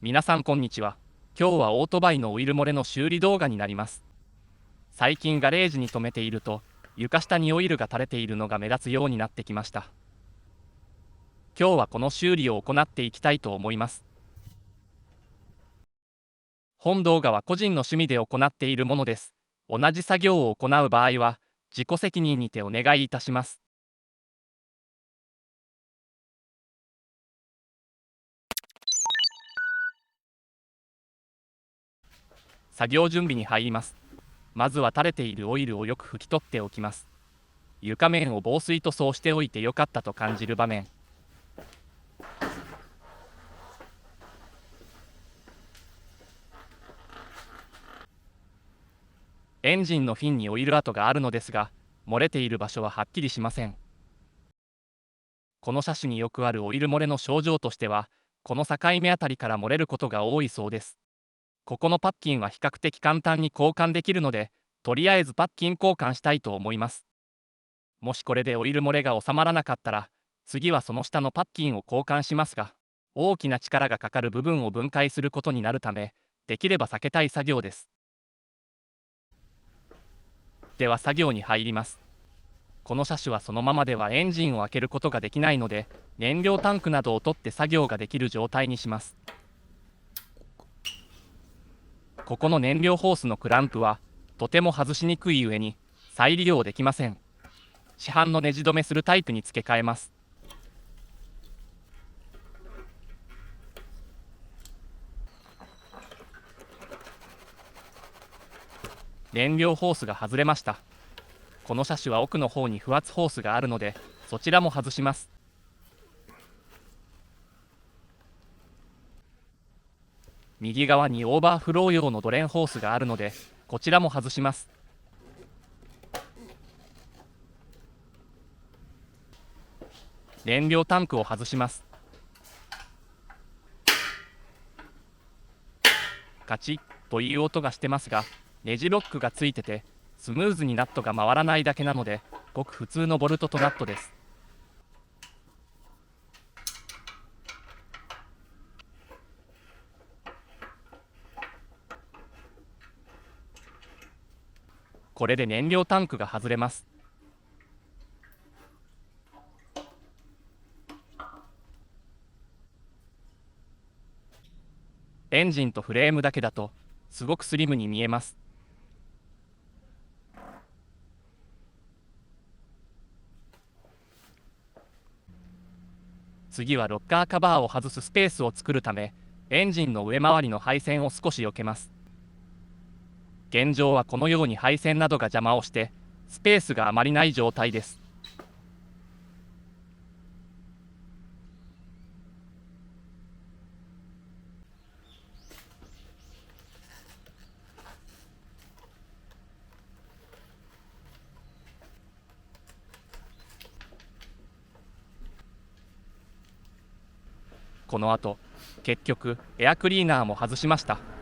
皆さんこんにちは。今日はオートバイのオイル漏れの修理動画になります。最近ガレージに止めていると、床下にオイルが垂れているのが目立つようになってきました。今日はこの修理を行っていきたいと思います。本動画は個人の趣味で行っているものです。同じ作業を行う場合は、自己責任にてお願いいたします。作業準備に入ります。まずは垂れているオイルをよく拭き取っておきます。床面を防水塗装しておいてよかったと感じる場面、エンジンのフィンにオイル跡があるのですが、漏れている場所ははっきりしません。この車種によくあるオイル漏れの症状としては、この境目あたりから漏れることが多いそうです。ここのパッキンは比較的簡単に交換できるので、とりあえずパッキン交換したいと思います。もしこれでオイル漏れが収まらなかったら、次はその下のパッキンを交換しますが、大きな力がかかる部分を分解することになるため、できれば避けたい作業です。では作業に入ります。この車種はそのままではエンジンを開けることができないので、燃料タンクなどを取って作業ができる状態にします。ここの燃料ホースのクランプはとても外しにくい上に再利用できません。市販のネジ止めするタイプに付け替えます。燃料ホースが外れました。この車種は奥の方に不圧ホースがあるので、そちらも外します。右側にオーバーフロー用のドレンホースがあるので、こちらも外します。燃料タンクを外します。カチッという音がしてますが、ネジロックがついてて、スムーズにナットが回らないだけなので、ごく普通のボルトとナットです。これで燃料タンクが外れます。エンジンとフレームだけだとすごくスリムに見えます。次はロッカーカバーを外すスペースを作るため、エンジンの上回りの配線を少し避けます。現状はこのように配線などが邪魔をしてスペースがあまりない状態です。この後、結局エアクリーナーも外しました。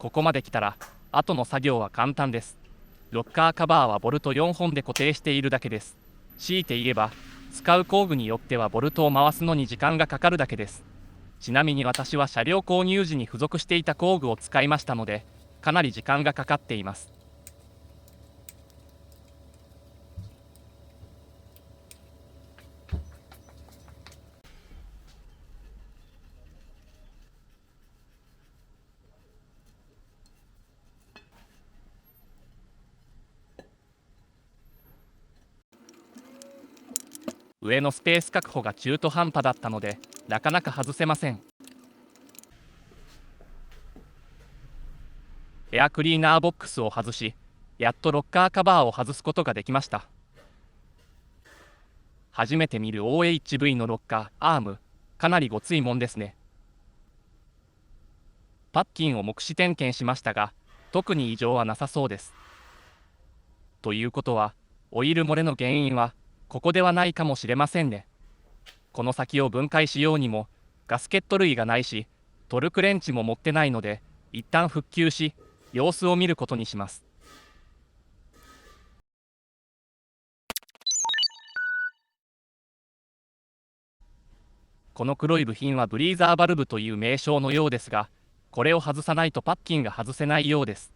ここまで来たら後の作業は簡単です。ロッカーカバーはボルト4本で固定しているだけです。強いて言えば、使う工具によってはボルトを回すのに時間がかかるだけです。ちなみに私は車両購入時に付属していた工具を使いましたので、かなり時間がかかっています。上のスペース確保が中途半端だったので、なかなか外せません。エアクリーナーボックスを外し、やっとロッカーカバーを外すことができました。初めて見る OHV のロッカーアーム、かなりごついもんですね。パッキンを目視点検しましたが、特に異常はなさそうです。ということは、オイル漏れの原因はここではないかもしれませんね。この先を分解しようにもガスケット類がないし、トルクレンチも持ってないので、一旦復旧し、様子を見ることにします。この黒い部品はブリーザーバルブという名称のようですが、これを外さないとパッキンが外せないようです。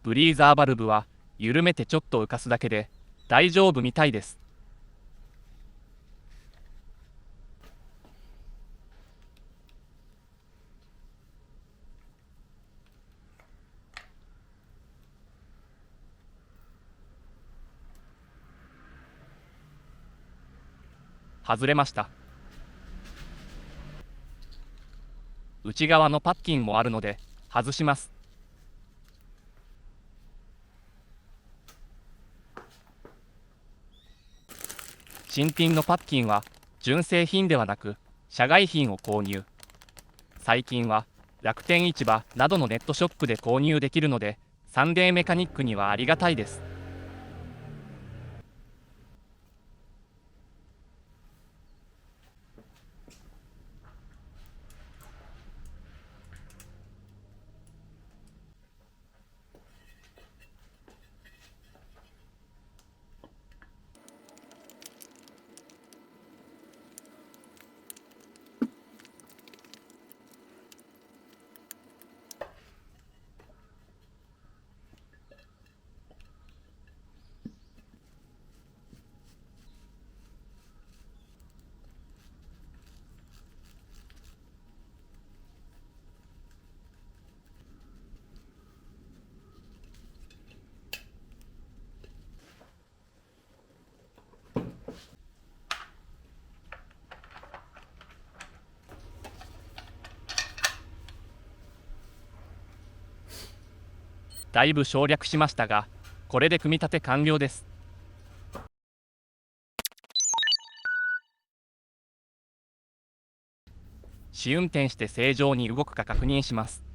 ブリーザーバルブは緩めてちょっと浮かすだけで大丈夫みたいです。外れました。内側のパッキンもあるので外します。新品のパッキンは純正品ではなく社外品を購入。最近は楽天市場などのネットショップで購入できるので、サンデーメカニックにはありがたいです。だいぶ省略しましたが、これで組み立て完了です。試運転して正常に動くか確認します。